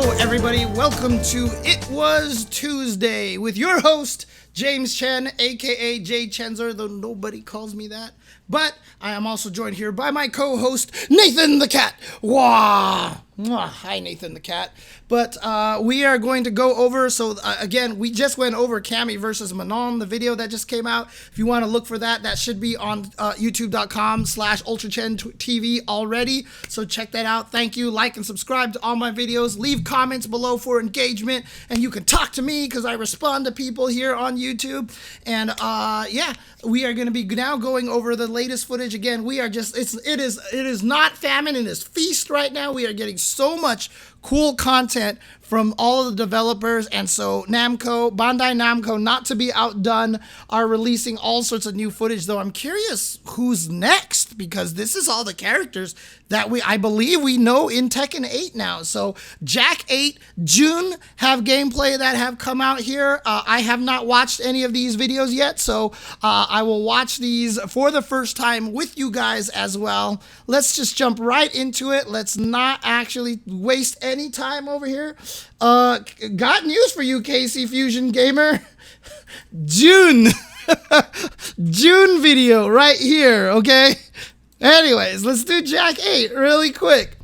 Hello, everybody. Welcome to It Was Tuesday with your host, James Chen, aka Jay Chenzer, though nobody calls me that. But I am also joined here by my co-host, Nathan the Cat. Wah! Hi, Nathan the Cat. But we are going to go over, again, we just went over Cammy versus Manon, the video that just came out. If you want to look for that, that should be on youtube.com/UltraChenTV already. So check that out. Thank you. Like and subscribe to all my videos. Leave comments below for engagement. And you can talk to me because I respond to people here on YouTube. And yeah, we are going to be now going over the latest footage. Again, we are just, it is not famine, it is feast right now. We are getting so much cool content from all of the developers, and so Namco, Bandai Namco, not to be outdone, are releasing all sorts of new footage, though I'm curious who's next, because this is all the characters that I believe we know in Tekken 8 now. So Jack-8, Jun have gameplay that have come out here. I have not watched any of these videos yet, so I will watch these for the first time with you guys as well. Let's just jump right into it. Let's not actually waste any time over here. Got news for you, KC Fusion Gamer. June June video right here, okay? Anyways, let's do Jack-8 really quick.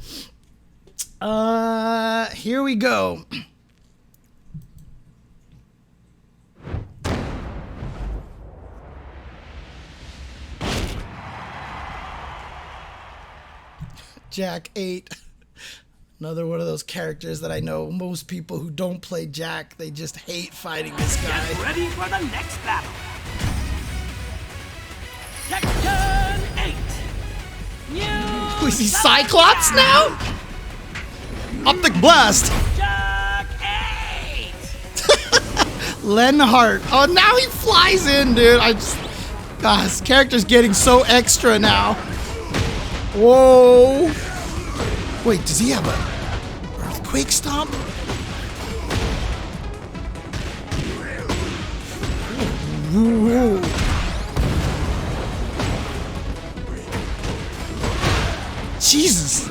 Here we go. Jack-8. Another one of those characters that I know most people who don't play Jack, they just hate fighting this guy. Get ready for the next battle. Tekken 8. Who is he, Cyclops now? Optic Blast. Jack-8. Lenhart. Oh, now he flies in, dude. God, his character's getting so extra now. Whoa. Wait, does he have a earthquake stomp? Ooh. Jesus.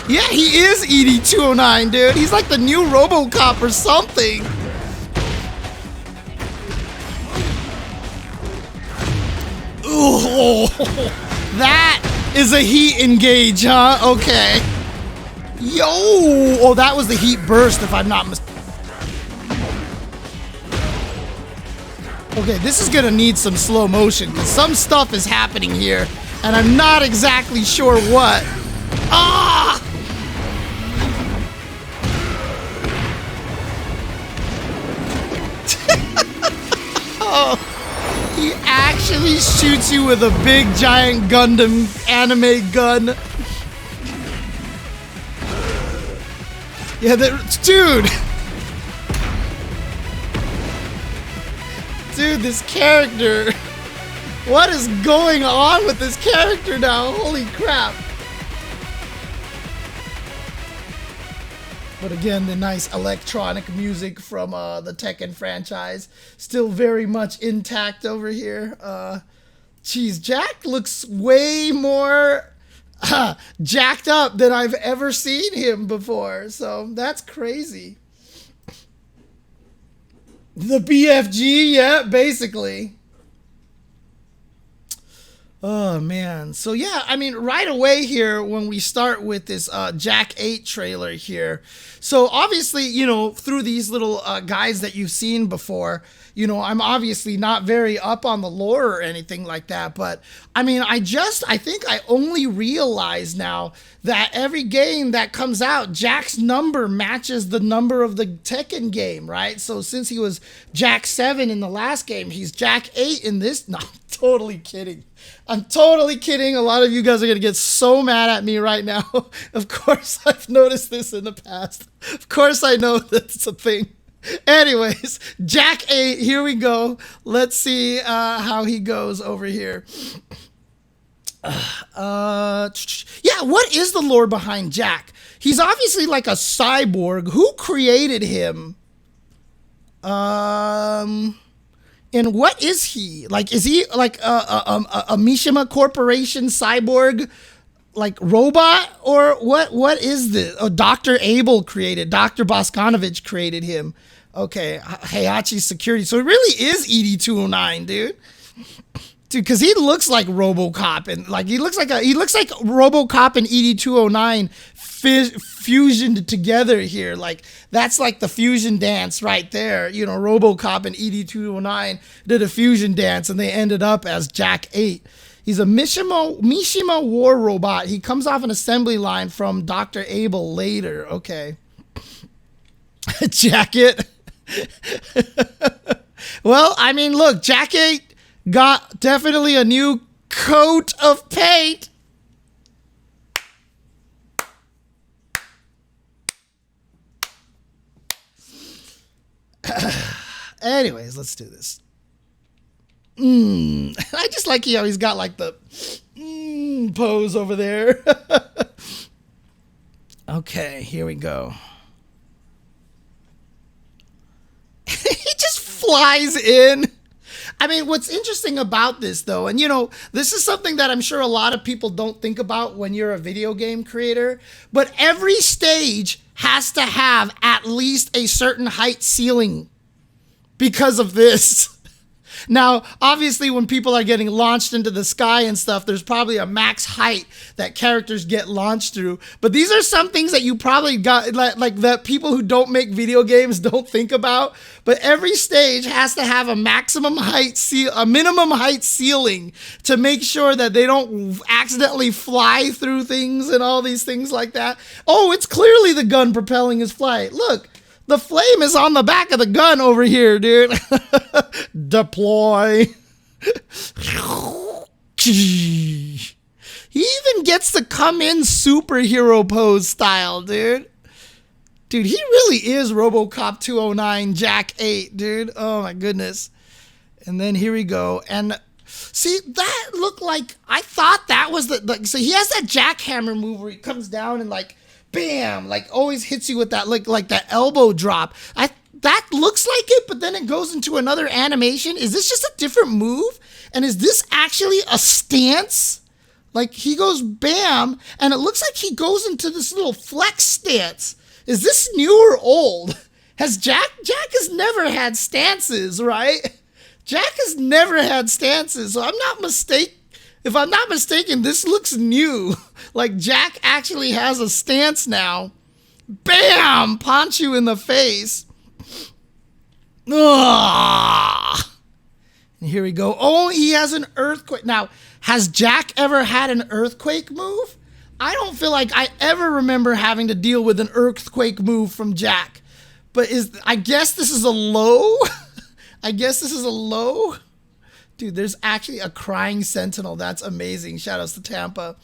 Yeah, he is ED209, dude. He's like the new ROBOCOP or something. Ooh, that is a heat engage, huh? Okay. Yo! Oh, that was the heat burst, if I'm not mistaken. Okay, this is gonna need some slow motion, because some stuff is happening here, and I'm not exactly sure what. Ah! Oh. He actually shoots you with a big giant Gundam anime gun. Yeah, dude. Dude, this character. What is going on with this character now? Holy crap. But again, the nice electronic music from the Tekken franchise still very much intact over here. Geez, Jack looks way more jacked up than I've ever seen him before. So that's crazy. The BFG, yeah, basically. Oh, man. So, yeah, I mean, right away here when we start with this Jack-8 trailer here. So, obviously, you know, through these little guys that you've seen before, you know, I'm obviously not very up on the lore or anything like that. But, I mean, I think I only realize now that every game that comes out, Jack's number matches the number of the Tekken game, right? So, since he was Jack-7 in the last game, he's Jack-8 in this. No, I'm totally kidding. I'm totally kidding. A lot of you guys are going to get so mad at me right now. Of course, I've noticed this in the past. Of course, I know that's a thing. Anyways, Jack-8, here we go. Let's see how he goes over here. Yeah, what is the lore behind Jack? He's obviously like a cyborg. Who created him? And what is he? Like, is he like a Mishima Corporation cyborg? like robot or what is this? Oh, Dr. Abel created, Dr. Boskanovich created him. Okay, Heihachi Security. So it really is ED209, dude. Dude, because he looks like RoboCop, and like he looks like RoboCop and ED209 fusioned together here. Like that's like the fusion dance right there. You know, RoboCop and ED209 did a fusion dance, and they ended up as Jack-8. He's a Mishima war robot. He comes off an assembly line from Dr. Abel later. Okay. Jacket. Well, I mean, look, Jack-8 got definitely a new coat of paint. Anyways, let's do this. I just like how he's got like the pose over there. Okay, here we go. He just flies in. I mean, what's interesting about this, though, and you know, this is something that I'm sure a lot of people don't think about when you're a video game creator, but every stage has to have at least a certain height ceiling because of this. Now, obviously, when people are getting launched into the sky and stuff, there's probably a max height that characters get launched through. But these are some things that you probably got, like that people who don't make video games don't think about. But every stage has to have a maximum height, a minimum height ceiling to make sure that they don't accidentally fly through things and all these things like that. Oh, it's clearly the gun propelling his flight. Look. The flame is on the back of the gun over here, dude. Deploy. He even gets to come in superhero pose style, dude. Dude, he really is RoboCop 209 Jack-8, dude. Oh, my goodness. And then here we go. And see, that looked like, I thought that was so he has that jackhammer move where he comes down and like, bam, like always hits you with that like that elbow drop. That looks like it, but then it goes into another animation. Is this just a different move? And is this actually a stance? Like he goes bam, and it looks like he goes into this little flex stance. Is this new or old? Jack has never had stances, right? Jack has never had stances, so if I'm not mistaken, this looks new. Like Jack actually has a stance now. Bam! Punch you in the face. Ugh. And here we go. Oh, he has an earthquake. Now, has Jack ever had an earthquake move? I don't feel like I ever remember having to deal with an earthquake move from Jack. But I guess this is a low? I guess this is a low? Dude, there's actually a crying sentinel. That's amazing. Shout outs to Tampa.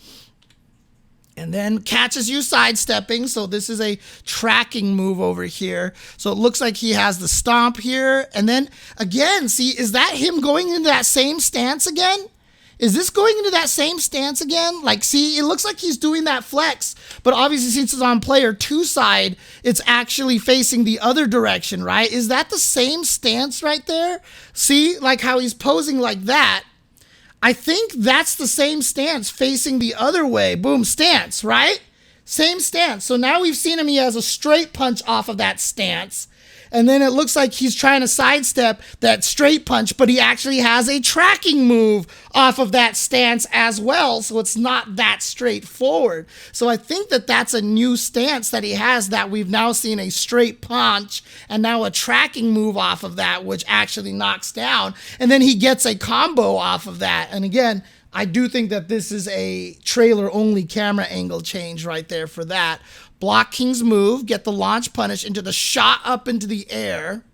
And then catches you sidestepping. So this is a tracking move over here. So it looks like he has the stomp here. And then again, see, is that him going into that same stance again? Is this going into that same stance again? Like, see, it looks like he's doing that flex, but obviously since it's on player 2 side, it's actually facing the other direction, right? Is that the same stance right there? See, like how he's posing like that. I think that's the same stance facing the other way. Boom, stance, right? Same stance. So now we've seen him, he has a straight punch off of that stance. And then it looks like he's trying to sidestep that straight punch, but he actually has a tracking move off of that stance as well. So it's not that straightforward. So I think that that's a new stance that he has, that we've now seen a straight punch and now a tracking move off of that, which actually knocks down. And then he gets a combo off of that. And again, I do think that this is a trailer-only camera angle change right there for that. Block King's move, get the launch punish into the shot up into the air.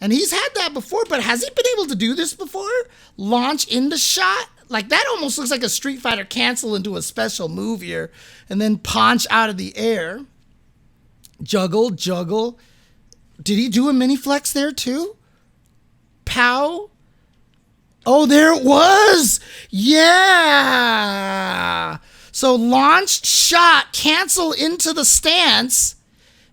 And he's had that before, but has he been able to do this before? Launch into shot? Like that almost looks like a Street Fighter cancel into a special move here. And then punch out of the air. Juggle, juggle. Did he do a mini flex there too? Pow. Oh, there it was. Yeah. So launched shot, cancel into the stance,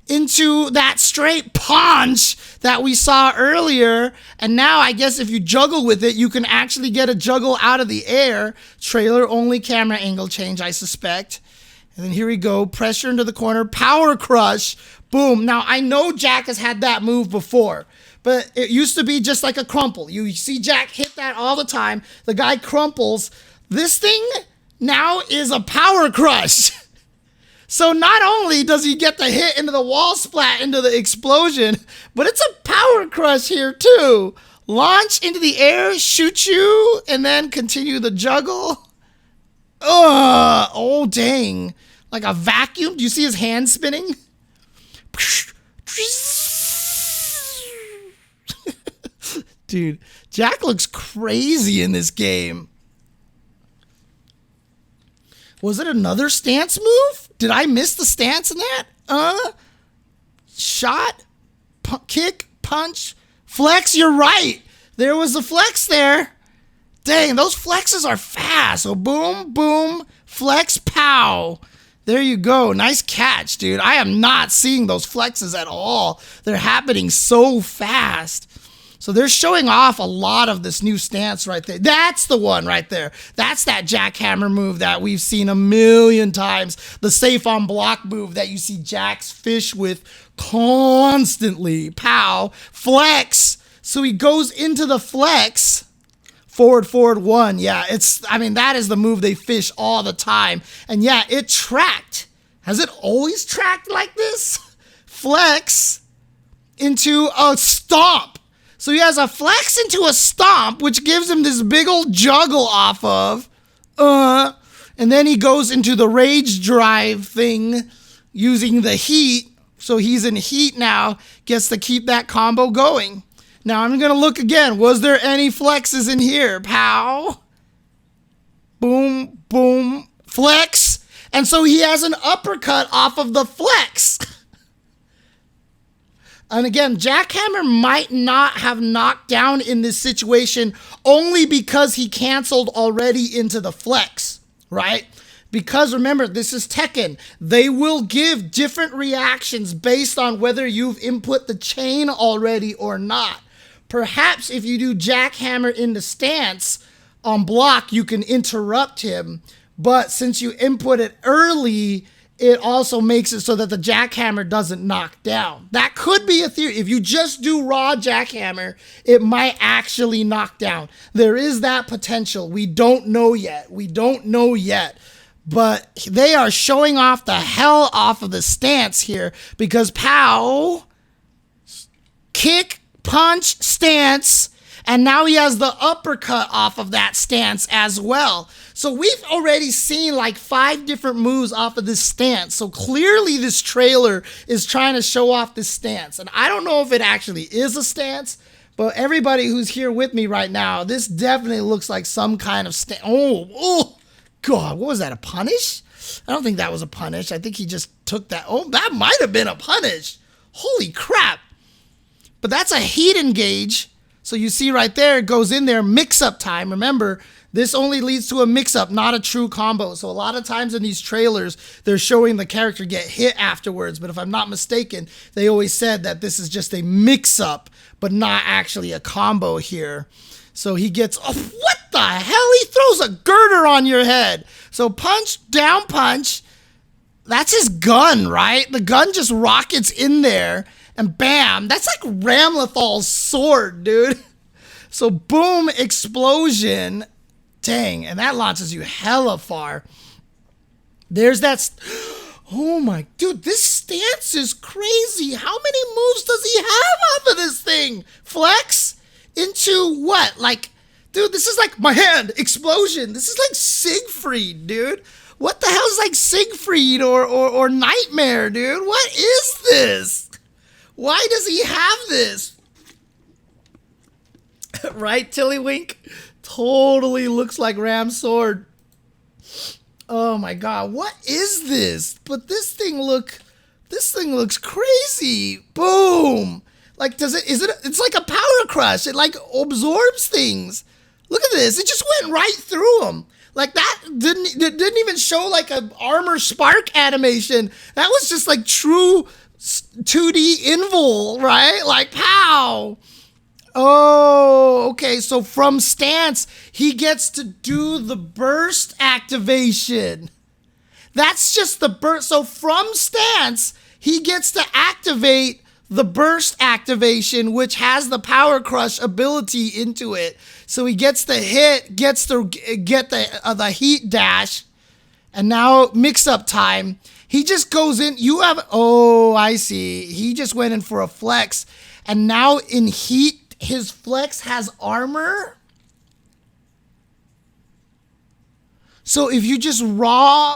into that straight punch that we saw earlier. And now I guess if you juggle with it, you can actually get a juggle out of the air. Trailer only camera angle change, I suspect. And then here we go. Pressure into the corner. Power crush. Boom. Now, I know Jack has had that move before, but it used to be just like a crumple. You see Jack hit that all the time. The guy crumples. This thing now is a power crush. So not only does he get the hit into the wall splat into the explosion, but it's a power crush here too. Launch into the air, shoot you, and then continue the juggle. Oh dang. Like a vacuum. Do you see his hand spinning? Dude, Jack looks crazy in this game. Was it another stance move? Did I miss the stance in that? Shot, kick, punch, flex. You're right. There was a flex there. Dang, those flexes are fast. So boom, boom, flex, pow. There you go. Nice catch, dude. I am not seeing those flexes at all. They're happening so fast. So they're showing off a lot of this new stance right there. That's the one right there. That's that jackhammer move that we've seen a million times. The safe on block move that you see Jax fish with constantly. Pow. Flex. So he goes into the flex. Forward, forward, one. Yeah, that is the move they fish all the time. And yeah, it tracked. Has it always tracked like this? Flex into a stomp. So he has a flex into a stomp, which gives him this big old juggle off of. And then he goes into the rage drive thing using the heat. So he's in heat now, gets to keep that combo going. Now I'm going to look again. Was there any flexes in here? Pow. Boom, boom, flex. And so he has an uppercut off of the flex. And again, Jackhammer might not have knocked down in this situation only because he canceled already into the flex, right? Because remember, this is Tekken. They will give different reactions based on whether you've input the chain already or not. Perhaps if you do Jackhammer in the stance on block, you can interrupt him. But since you input it early, it also makes it so that the jackhammer doesn't knock down. That could be a theory. If you just do raw jackhammer, it might actually knock down. There is that potential. We don't know yet. But they are showing off the hell off of the stance here because pow, kick, punch, stance, and now he has the uppercut off of that stance as well. So we've already seen like 5 different moves off of this stance. So clearly this trailer is trying to show off this stance. And I don't know if it actually is a stance, but everybody who's here with me right now, this definitely looks like some kind of stance. Oh, God, what was that, a punish? I don't think that was a punish. I think he just took that. Oh, that might have been a punish. Holy crap. But that's a heat engage. So you see right there, it goes in there, mix-up time. Remember, this only leads to a mix-up, not a true combo. So a lot of times in these trailers, they're showing the character get hit afterwards. But if I'm not mistaken, they always said that this is just a mix-up, but not actually a combo here. So he gets, oh, what the hell? He throws a girder on your head. So punch, down punch. That's his gun, right? The gun just rockets in there. And bam, that's like Ramlethal's sword, dude. So boom, explosion. Dang, and that launches you hella far. There's that. Oh my, dude, this stance is crazy. How many moves does he have off of this thing? Flex into what? Like, dude, this is like my hand, explosion. This is like Siegfried, dude. What the hell is like Siegfried or Nightmare, dude? What is this? Why does he have this? Right, Tillywink? Totally looks like Ram's sword. Oh my God, what is this? But this thing looks crazy. Boom. Like, it's like a power crush. It like absorbs things. Look at this. It just went right through him. Like that didn't even show like an armor spark animation. That was just like true 2D invul, right? Like, pow. Oh, okay. So from stance, he gets to do the burst activation. That's just the burst. So from stance, he gets to activate the burst activation, which has the power crush ability into it. So he gets the hit, gets to get the heat dash, and now mix up time. He just goes in. You have, oh, I see. He just went in for a flex, and now in heat, his flex has armor. So if you just raw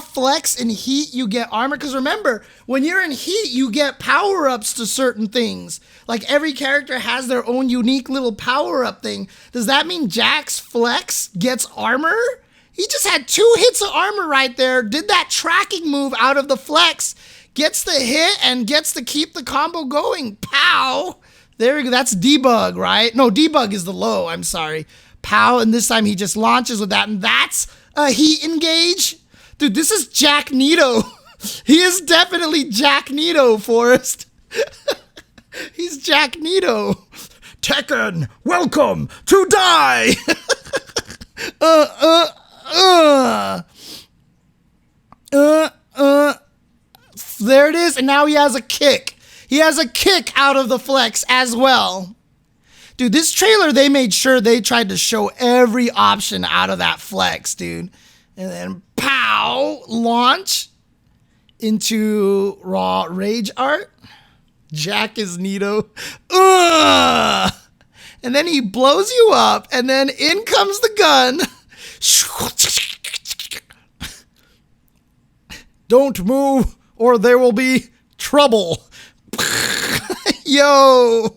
flex in heat, you get armor. Because remember, when you're in heat, you get power-ups to certain things. Like every character has their own unique little power-up thing. Does that mean Jack's flex gets armor? He just had 2 hits of armor right there, did that tracking move out of the flex, gets the hit, and gets to keep the combo going. Pow! There we go. That's debug, right? No, debug is the low. I'm sorry. Pow, and this time he just launches with that, and that's a heat engage. Dude, this is Jack Nito. He is definitely Jack Nito, Forrest. He's Jack Nito. Tekken, welcome to die. There it is, and now he has a kick. He has a kick out of the flex as well. Dude, this trailer, they made sure they tried to show every option out of that flex, dude. And then, pow, launch into raw rage art. Jack is Nito. And then he blows you up, and then in comes the gun. Don't move, or there will be trouble. Yo.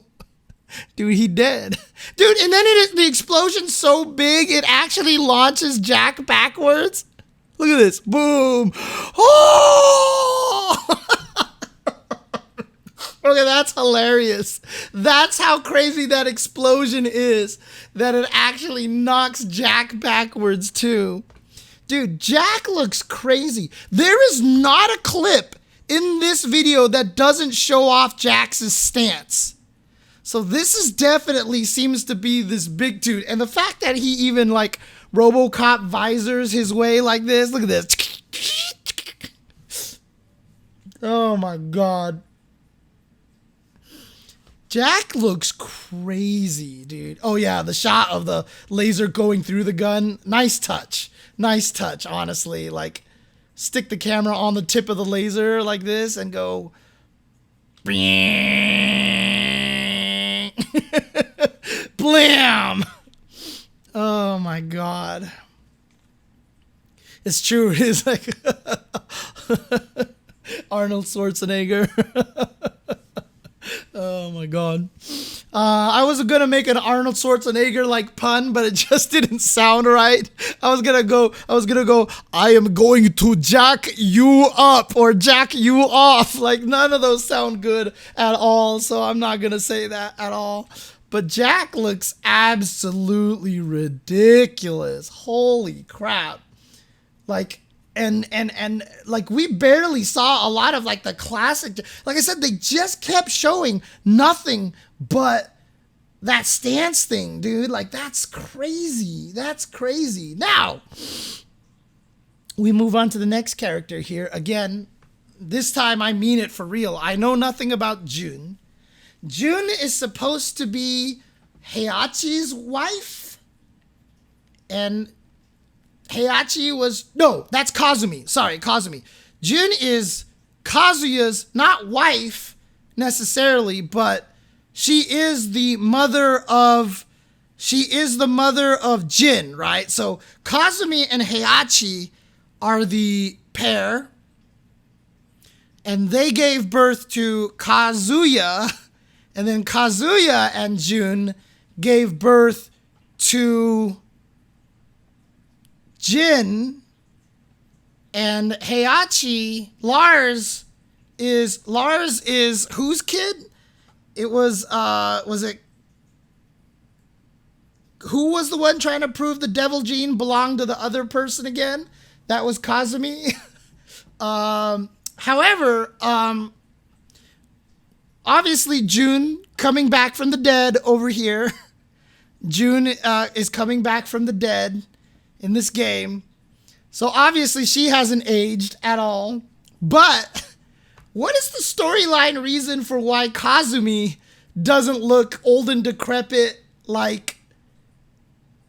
Dude, he dead. Dude, and then the explosion's so big, it actually launches Jack backwards. Look at this. Boom. Oh! Okay, that's hilarious. That's how crazy that explosion is, that it actually knocks Jack backwards too. Dude, Jack looks crazy. There is not a clip in this video that doesn't show off Jack's stance. So this is definitely seems to be this big dude. And the fact that he even like RoboCop visors his way like this. Look at this. Oh my God. Jack looks crazy, dude. Oh yeah, the shot of the laser going through the gun. Nice touch. Nice touch, honestly. Like, stick the camera on the tip of the laser like this and go... Blam! Oh my God. It's true. It's like Arnold Schwarzenegger. Oh my God. I was gonna make an Arnold Schwarzenegger like pun, but it just didn't sound right. I was gonna go, I am going to jack you up or jack you off. Like none of those sound good at all, so I'm not gonna say that at all. But Jack looks absolutely ridiculous. Holy crap. Like, and like we barely saw a lot of like the classic, like I said, they just kept showing nothing but that stance thing, dude. Like that's crazy. That's crazy. Now, we move on to the next character here. Again, this time I mean it for real. I know nothing about Jun. Jun is supposed to be Heihachi's wife, and Heihachi was, no, that's Kazumi. Sorry, Kazumi. Jun is Kazuya's, not wife necessarily, but she is the mother of Jin, right? So Kazumi and Heihachi are the pair, and they gave birth to Kazuya, and then Kazuya and Jun gave birth to Jin, and Heihachi, Lars is whose kid? It was it, who was the one trying to prove the devil gene belonged to the other person again? That was Kazumi. However, obviously Jun coming back from the dead over here. Jun is coming back from the dead in this game. So obviously she hasn't aged at all. But what is the storyline reason for why Kazumi doesn't look old and decrepit like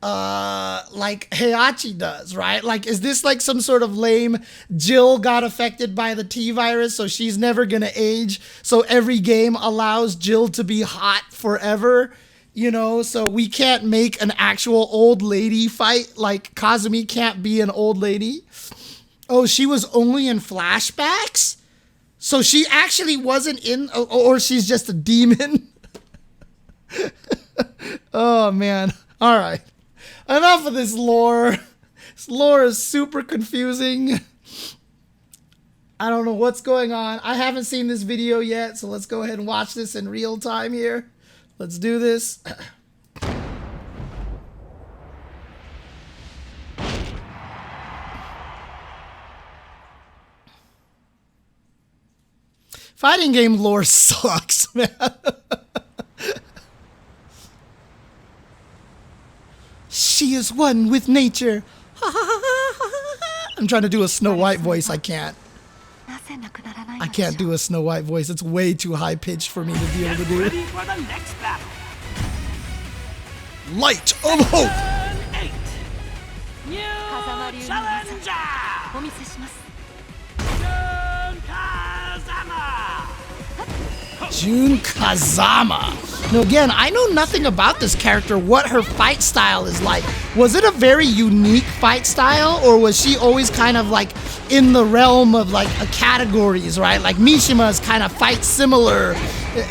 Heihachi does, right? Like, is this like some sort of lame Jill got affected by the T virus, so she's never gonna age, so every game allows Jill to be hot forever, you know, so we can't make an actual old lady fight, like Kazumi can't be an old lady. Oh, she was only in flashbacks? So she actually wasn't in, or she's just a demon? Oh man, all right. Enough of this lore. This lore is super confusing. I don't know what's going on. I haven't seen this video yet, so let's go ahead and watch this in real time here. Let's do this. Fighting game lore sucks, man. She is one with nature. I'm trying to do a Snow White voice. I can't. I can't do a Snow White voice. It's way too high pitched for me to be able to do. Ready for the next battle. Light of hope. Tekken 8. New challenger. Jun Kazama. Jun Kazama. Now again, I know nothing about this character, what her fight style is like. Was it a very unique fight style, or was she always kind of like in the realm of like categories, right? Like Mishima's kind of fight similar,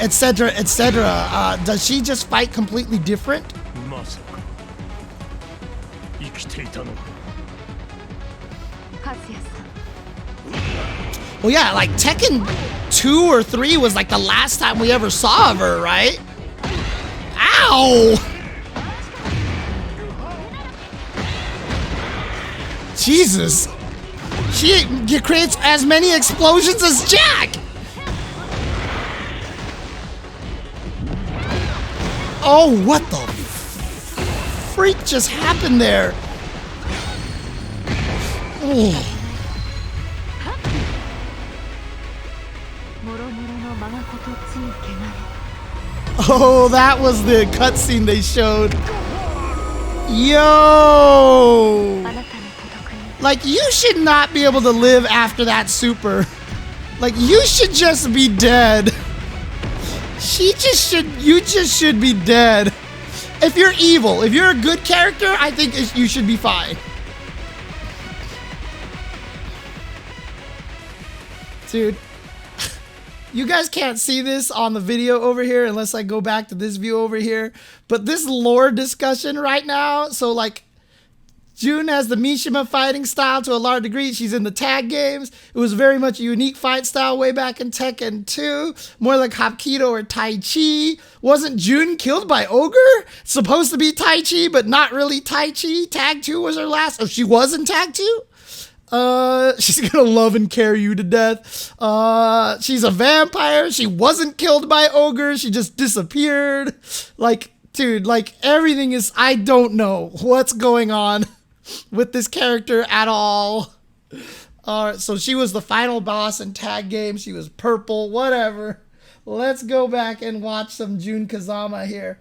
etc., etc. Does she just fight completely different? Well, yeah, like Tekken 2 or 3 was like the last time we ever saw of her, right? Ow! Jesus. She creates as many explosions as Jack! Oh, what the freak just happened there? Oh. Oh, that was the cutscene they showed. Yo! Like, you should not be able to live after that super. Like, you should just be dead. You just should be dead. If you're evil, if you're a good character, I think you should be fine. Dude. You guys can't see this on the video over here unless I go back to this view over here. But this lore discussion right now, so like Jun has the Mishima fighting style to a large degree. She's in the tag games. It was very much a unique fight style way back in Tekken 2. More like Hapkido or Tai Chi. Wasn't Jun killed by Ogre? Supposed to be Tai Chi, but not really Tai Chi. Tag 2 was her last. Oh, she was in Tag 2? She's gonna love and care you to death. She's a vampire. She wasn't killed by Ogre. She just disappeared. Like, dude, like everything is, I don't know what's going on with this character at all. So she was the final boss in tag game. She was purple, whatever. Let's go back and watch some Jun Kazama here.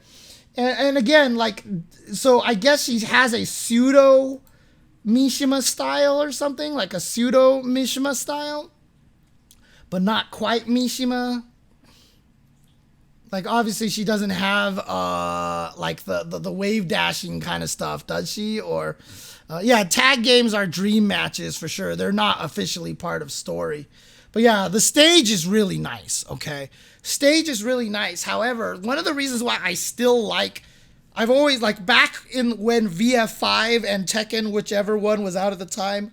And again, like, so I guess she has a pseudo Mishima style or something, like a pseudo Mishima style, but not quite Mishima. Like, obviously she doesn't have like the wave dashing kind of stuff, does she? Or yeah, tag games are dream matches for sure. They're not officially part of story. But yeah, the stage is really nice, okay? Stage is really nice. However, one of the reasons why I still like, I've always, like, back in when VF5 and Tekken, whichever one was out at the time,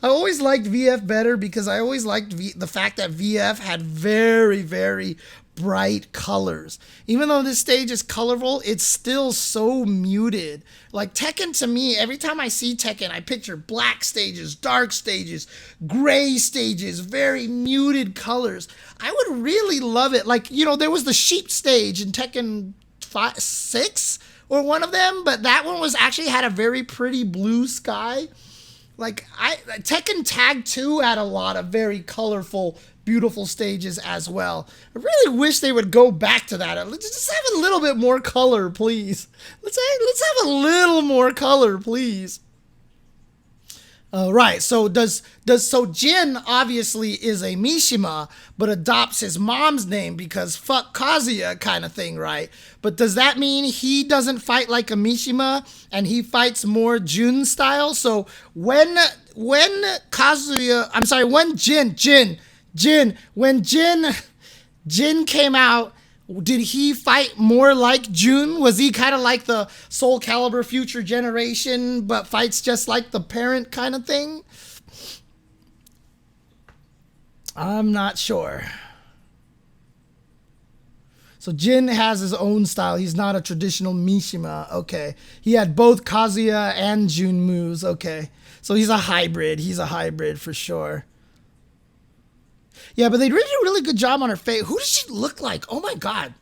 I always liked VF better because I always liked the fact that VF had very, very bright colors. Even though this stage is colorful, it's still so muted. Like Tekken, to me, every time I see Tekken, I picture black stages, dark stages, gray stages, very muted colors. I would really love it. Like, you know, there was the sheep stage in Tekken 6 or one of them, but that one was actually had a very pretty blue sky. Like Tekken Tag 2 had a lot of very colorful, beautiful stages as well. I really wish they would go back to that. Let's just have a little bit more color, please. Let's have a little more color, please. Right, so so Jin obviously is a Mishima, but adopts his mom's name because fuck Kazuya kind of thing, right? But does that mean he doesn't fight like a Mishima and he fights more Jun style? So when Kazuya, I'm sorry, when Jin came out, did he fight more like Jun? Was he kind of like the Soul Calibur Future Generation, but fights just like the parent kind of thing? I'm not sure. So Jin has his own style. He's not a traditional Mishima. Okay. He had both Kazuya and Jun moves. Okay. So he's a hybrid. He's a hybrid for sure. Yeah, but they did a really good job on her face. Who does she look like? Oh my God.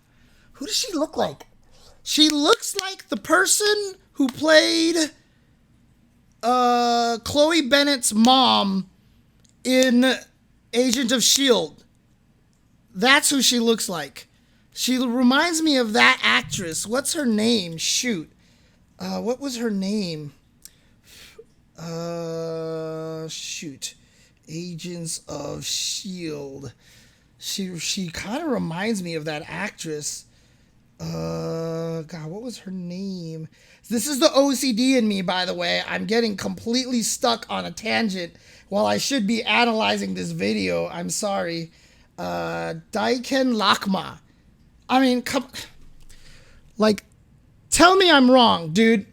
Who does she look like? She looks like the person who played Chloe Bennett's mom in Agent of S.H.I.E.L.D. That's who she looks like. She reminds me of that actress. What's her name? Shoot. What was her name? Shoot. Agents of S.H.I.E.L.D. She kind of reminds me of that actress. God, what was her name? This is the OCD in me, by the way. I'm getting completely stuck on a tangent while I should be analyzing this video. I'm sorry. Daiken Lakma. I mean, like, tell me I'm wrong, dude.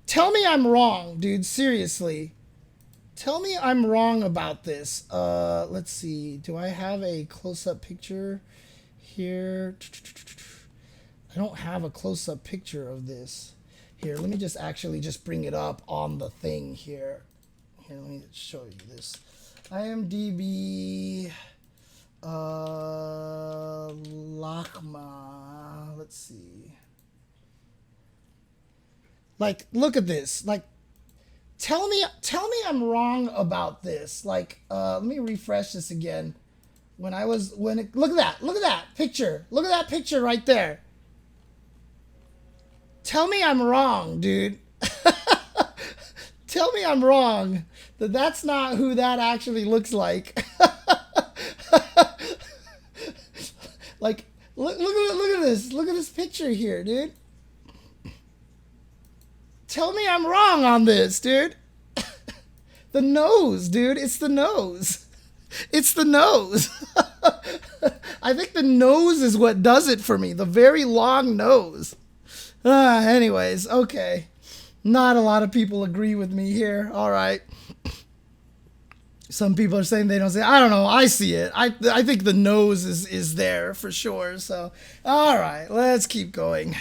Tell me I'm wrong, dude. Seriously. Tell me I'm wrong about this. Let's see. Do I have a close-up picture here? I don't have a close-up picture of this. Here, let me just actually just bring it up on the thing here. Here, let me show you this. IMDb Lakma. Let's see. Like, look at this. Like, tell me I'm wrong about this. Like, let me refresh this again. Look at that picture. Look at that picture right there. Tell me I'm wrong, dude. Tell me I'm wrong. That's not who that actually looks like. Like, look at this. Look at this picture here, dude. Tell me I'm wrong on this, dude. The nose, dude. It's the nose. It's the nose. I think the nose is what does it for me. The very long nose. Anyways, okay. Not a lot of people agree with me here. All right. Some people are saying they don't see it. I don't know. I see it. I think the nose is there for sure. So, all right. Let's keep going.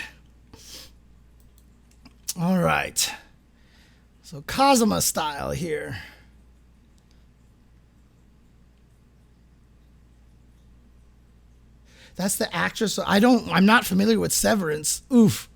All right. So Kazama style here. That's the actress. So I'm not familiar with Severance. Oof.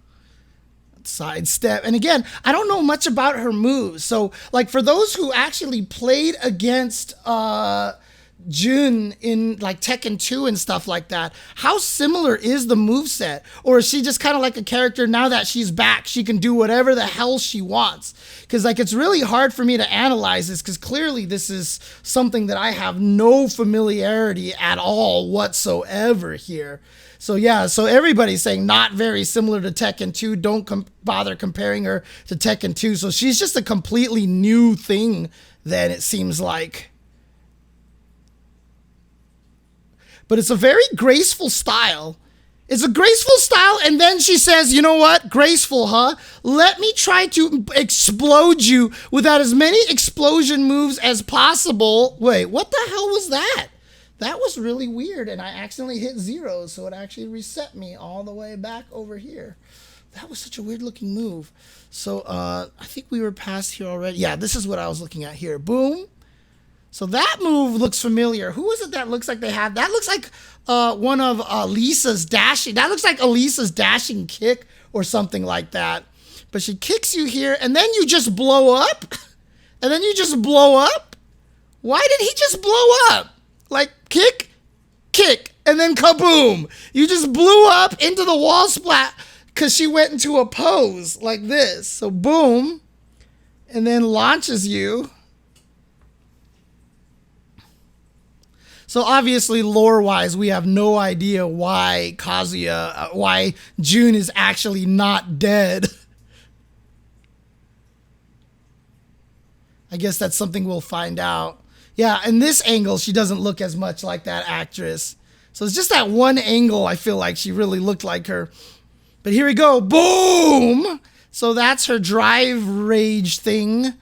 Sidestep. And again, I don't know much about her moves. So, like, for those who actually played against Jun in, like, Tekken 2 and stuff like that, how similar is the moveset? Or is she just kind of like a character now that she's back, she can do whatever the hell she wants? Because, like, it's really hard for me to analyze this because clearly this is something that I have no familiarity at all whatsoever here. So yeah, so everybody's saying not very similar to Tekken 2. Don't bother comparing her to Tekken 2. So she's just a completely new thing then, it seems like. But it's a very graceful style. It's a graceful style, and then she says, you know what? Graceful, huh? Let me try to explode you without as many explosion moves as possible. Wait, what the hell was that? That was really weird, and I accidentally hit 0, so it actually reset me all the way back over here. That was such a weird looking move. So I think we were past here already. Yeah, this is what I was looking at here. Boom. So that move looks familiar. Who is it that looks like they have? That looks like one of Lisa's dashing. That looks like Elisa's dashing kick or something like that. But she kicks you here, and then you just blow up. And then you just blow up. Why did he just blow up? Like, kick, kick, and then kaboom. You just blew up into the wall splat because she went into a pose like this. So boom, and then launches you. So obviously, lore-wise, we have no idea why Kazuya, why Jun is actually not dead. I guess that's something we'll find out. Yeah, in this angle, she doesn't look as much like that actress. So it's just that one angle I feel like she really looked like her. But here we go. Boom! So that's her drive rage thing.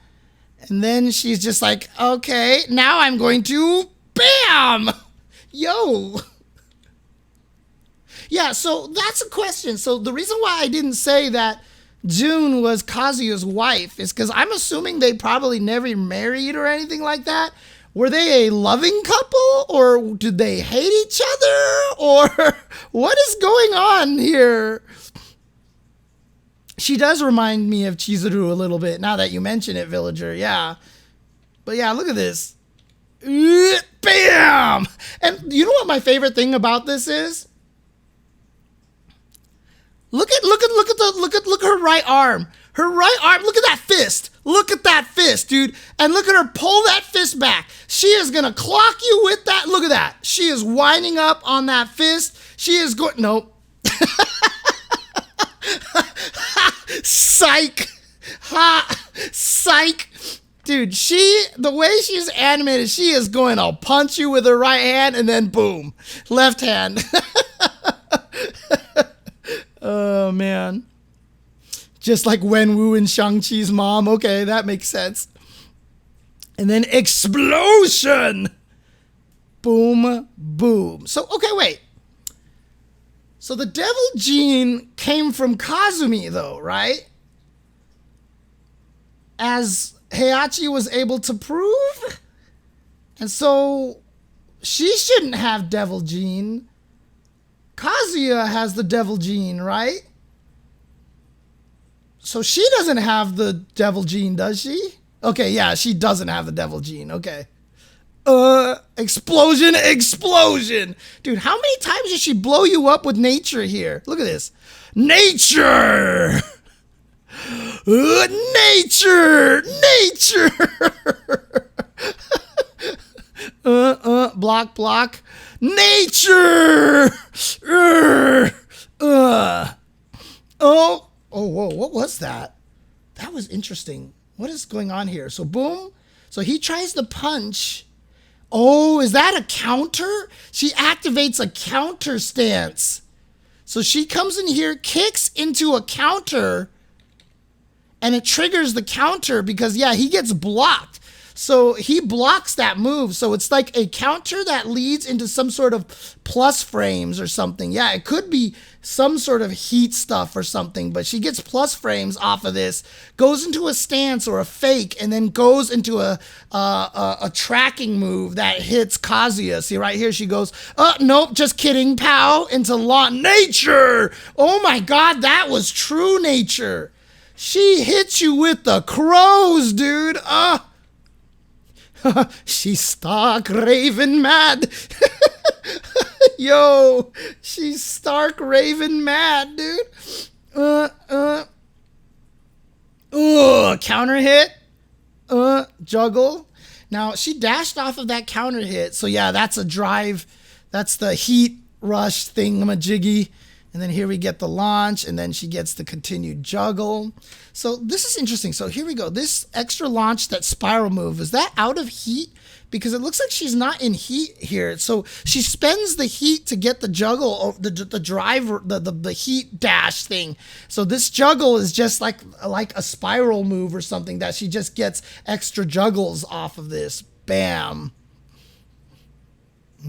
And then she's just like, okay, now I'm going to... Bam! Yo! Yeah, so that's a question. So the reason why I didn't say that Jun was Kazuya's wife is because I'm assuming they probably never married or anything like that. Were they a loving couple, or did they hate each other, or what is going on here? She does remind me of Chizuru a little bit, now that you mention it, Villager, yeah. But yeah, look at this. Bam! And you know what my favorite thing about this is? Look at her right arm. Her right arm, look at that fist. Look at that fist, dude. And look at her pull that fist back. She is going to clock you with that. Look at that. She is winding up on that fist. She is going, nope. Psych. Ha. Psych. Dude, the way she's animated, she is going to punch you with her right hand and then boom, left hand. Oh, man. Just like Wenwu and Shang-Chi's mom. Okay, that makes sense. And then explosion. Boom, boom. So, okay, wait. So the devil gene came from Kazumi, though, right? As Heihachi was able to prove. And so she shouldn't have devil gene. Kazuya has the devil gene, right? So she doesn't have the devil gene, does she? Okay, yeah, she doesn't have the devil gene. Okay. Explosion, explosion. Dude, how many times did she blow you up with nature here? Look at this. Nature! Nature! Nature! Block, block. Nature! Oh, whoa, what was that? That was interesting. What is going on here? So boom. So he tries to punch. Oh, is that a counter? She activates a counter stance. So she comes in here, kicks into a counter, and it triggers the counter because, yeah, he gets blocked. So he blocks that move. So it's like a counter that leads into some sort of plus frames or something. Yeah, it could be some sort of heat stuff or something, but she gets plus frames off of this, goes into a stance or a fake, and then goes into a tracking move that hits Kazuya. See right here, she goes, nope, just kidding, pow, into nature. Oh my God, that was true nature. She hits you with the crows, dude. She's stark raven mad. Yo, she's stark raven mad, dude. Counter hit. Juggle. Now, she dashed off of that counter hit. So, yeah, that's a drive. That's the heat rush thingamajiggy. And then here we get the launch, and then she gets the continued juggle. So this is interesting. So here we go. This extra launch, that spiral move, is that out of heat? Because it looks like she's not in heat here. So she spends the heat to get the juggle, the drive, the heat dash thing. So this juggle is just like a spiral move or something that she just gets extra juggles off of this. Bam.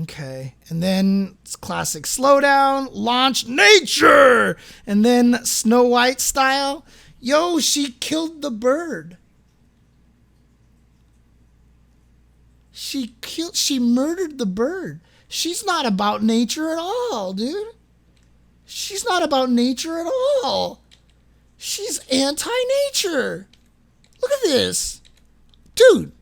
Okay, and then it's classic slowdown, launch nature, and then Snow White style. Yo, she killed the bird. She murdered the bird. She's not about nature at all, dude. She's not about nature at all. She's anti-nature. Look at this. Dude.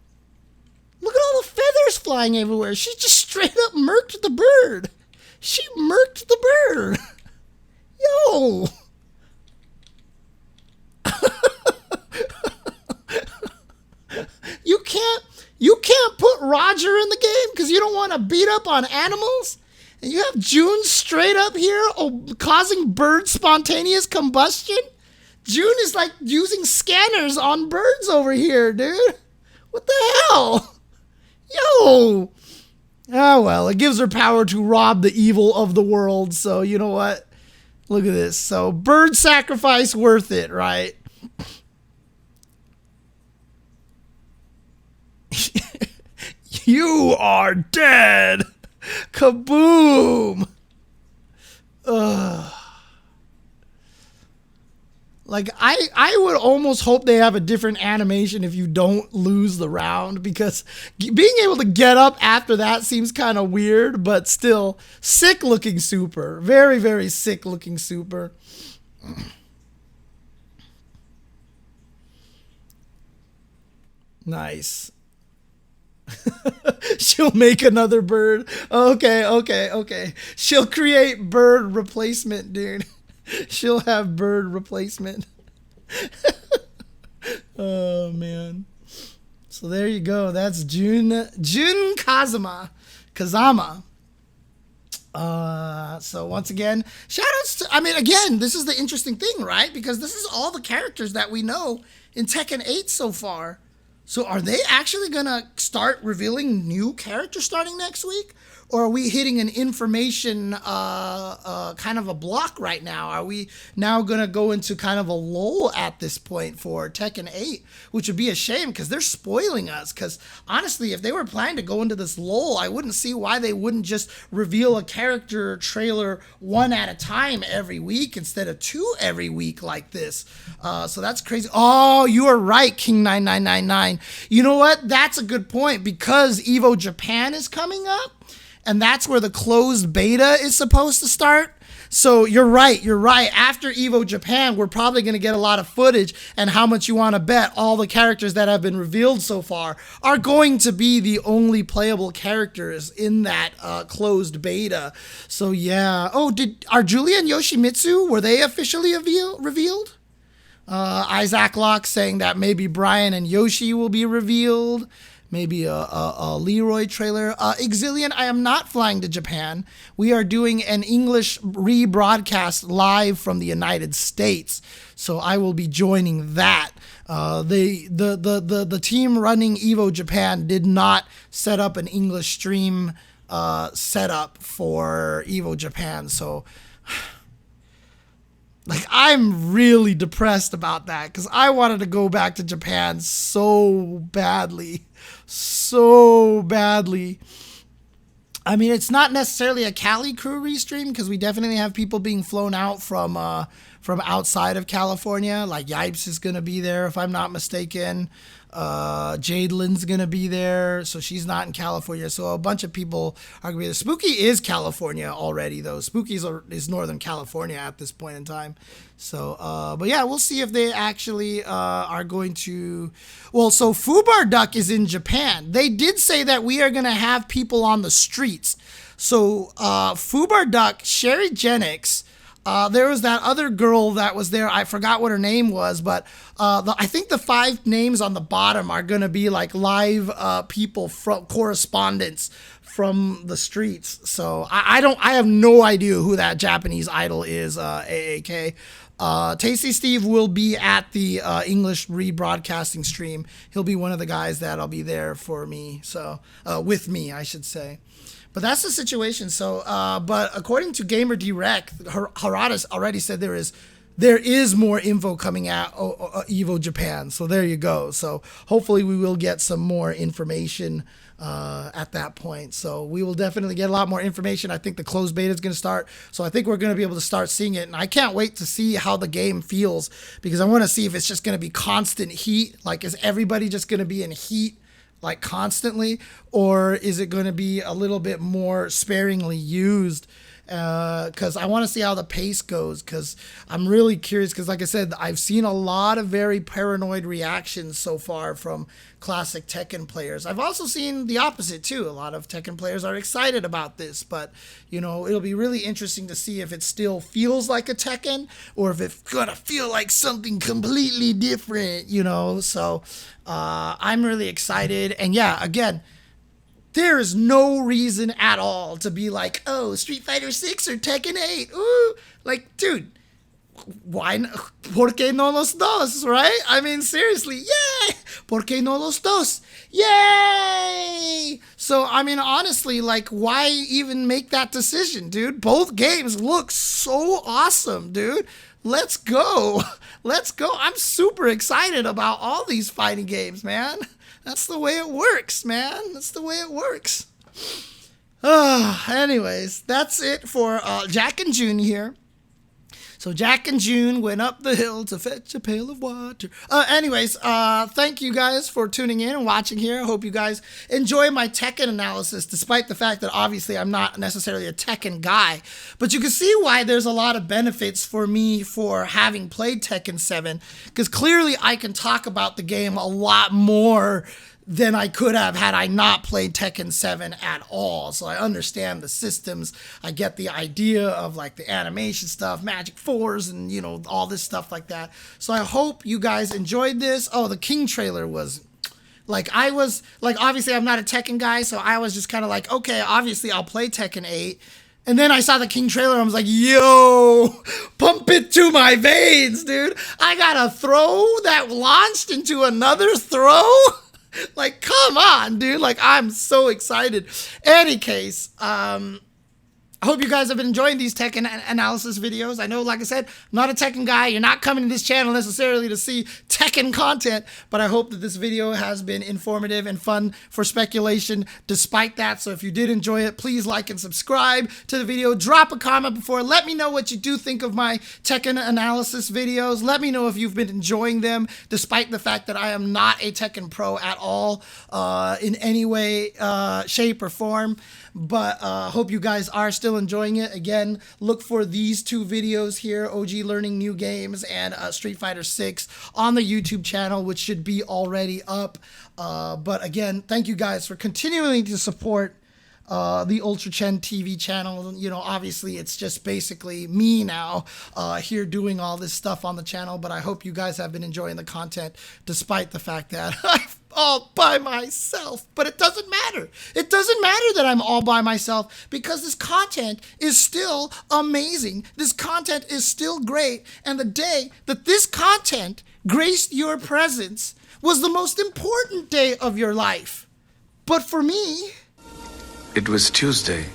Look at all the feathers flying everywhere. She just straight up murked the bird. She murked the bird. Yo. You can't put Roger in the game because you don't want to beat up on animals? And you have Jun straight up here causing bird spontaneous combustion? Jun is like using scanners on birds over here, dude. What the hell? Yo! Ah, well, it gives her power to rob the evil of the world, so you know what? Look at this. So, bird sacrifice worth it, right? You are dead! Kaboom! Ugh. Like, I would almost hope they have a different animation if you don't lose the round, because being able to get up after that seems kind of weird, but still, sick looking super. Very, very sick looking super. Nice. She'll make another bird. Okay. She'll create bird replacement, dude. She'll have bird replacement. Oh, man. So there you go. That's Jun Kazama. So once again, shoutouts to, I mean, again, this is the interesting thing, right? Because this is all the characters that we know in Tekken 8 so far. So are they actually going to start revealing new characters starting next week? Or are we hitting an information kind of a block right now? Are we now going to go into kind of a lull at this point for Tekken 8? Which would be a shame because they're spoiling us. Because honestly, if they were planning to go into this lull, I wouldn't see why they wouldn't just reveal a character trailer one at a time every week instead of two every week like this. So that's crazy. Oh, you are right, King9999. You know what? That's a good point because Evo Japan is coming up. And that's where the closed beta is supposed to start. So you're right. After Evo Japan, we're probably going to get a lot of footage. And how much you want to bet all the characters that have been revealed so far are going to be the only playable characters in that closed beta. So yeah. Oh, are Julia and Yoshimitsu, were they officially revealed? Isaac Locke saying that maybe Brian and Yoshi will be revealed. Maybe a Leroy trailer. Exilian, I am not flying to Japan. We are doing an English rebroadcast live from the United States. So I will be joining that. The team running Evo Japan did not set up an English stream setup for Evo Japan. So like, I'm really depressed about that because I wanted to go back to Japan so badly. I mean, it's not necessarily a Cali crew restream because we definitely have people being flown out from outside of California. Like Yipes is going to be there if I'm not mistaken. Jadelin's going to be there, so she's not in California. So a bunch of people are going to be there. Spooky is California already, though. Spooky is Northern California at this point in time. So, but yeah, we'll see if they actually are going to... Well, so Fubar Duck is in Japan. They did say that we are going to have people on the streets. So Fubar Duck, Sherry Jennings... there was that other girl that was there. I forgot what her name was, but I think the 5 names on the bottom are going to be like live people from correspondents from the streets. So I have no idea who that Japanese idol is, AAK. Tasty Steve will be at the English rebroadcasting stream. He'll be one of the guys that'll be there for me. So with me, I should say. But that's the situation. So, but according to Gamer Direct, Harada already said there is there is more info coming out Evo Japan. So there you go. So hopefully we will get some more information at that point. So we will definitely get a lot more information. I think the closed beta is going to start. So I think we're going to be able to start seeing it. And I can't wait to see how the game feels, because I want to see if it's just going to be constant heat. Like, is everybody just going to be in heat like constantly, or is it going to be a little bit more sparingly used? Because I want to see how the pace goes, because I'm really curious, because like I said, I've seen a lot of very paranoid reactions so far from classic Tekken players. I've also seen the opposite too. A lot of Tekken players are excited about this, but you know, it'll be really interesting to see if it still feels like a Tekken, or if it's gonna feel like something completely different, you know. So I'm really excited. And yeah, again, there is no reason at all to be like, oh, Street Fighter 6 or Tekken 8. Ooh, like, dude, why not? ¿Por qué no los dos, right? I mean, seriously, yay! ¿Por qué no los dos? Yay! So, I mean, honestly, like, why even make that decision, dude? Both games look so awesome, dude. Let's go. Let's go. I'm super excited about all these fighting games, man. That's the way it works, man. That's the way it works. Anyways, that's it for Jack and Jun here. So Jack and Jun went up the hill to fetch a pail of water. Anyways, thank you guys for tuning in and watching here. I hope you guys enjoy my Tekken analysis, despite the fact that obviously I'm not necessarily a Tekken guy. But you can see why there's a lot of benefits for me for having played Tekken 7, because clearly I can talk about the game a lot more than I could have had I not played Tekken 7 at all. So I understand the systems. I get the idea of like the animation stuff, Magic 4s, and you know, all this stuff like that. So I hope you guys enjoyed this. Oh, the King trailer was like, I was like, obviously I'm not a Tekken guy, so I was just kind of like, okay, obviously I'll play Tekken 8. And then I saw the King trailer, and I was like, yo, pump it to my veins, dude. I got a throw that launched into another throw. Like, come on, dude. Like, I'm so excited. Any case, I hope you guys have been enjoying these Tekken analysis videos. I know, like I said, I'm not a Tekken guy. You're not coming to this channel necessarily to see Tekken content, but I hope that this video has been informative and fun for speculation despite that. So if you did enjoy it, please like and subscribe to the video. Drop a comment before. Let me know what you do think of my Tekken analysis videos. Let me know if you've been enjoying them, despite the fact that I am not a Tekken pro at all in any way, shape, or form. But hope you guys are still enjoying it. Again, look for these two videos here, OG Learning New Games and Street Fighter 6 on the YouTube channel, which should be already up. But again, thank you guys for continuing to support the Ultra Chen TV channel. You know, obviously it's just basically me now here doing all this stuff on the channel, but I hope you guys have been enjoying the content despite the fact that I'm all by myself. But it doesn't matter. It doesn't matter that I'm all by myself, because this content is still amazing. This content is still great. And the day that this content graced your presence was the most important day of your life. But for me, it was Tuesday.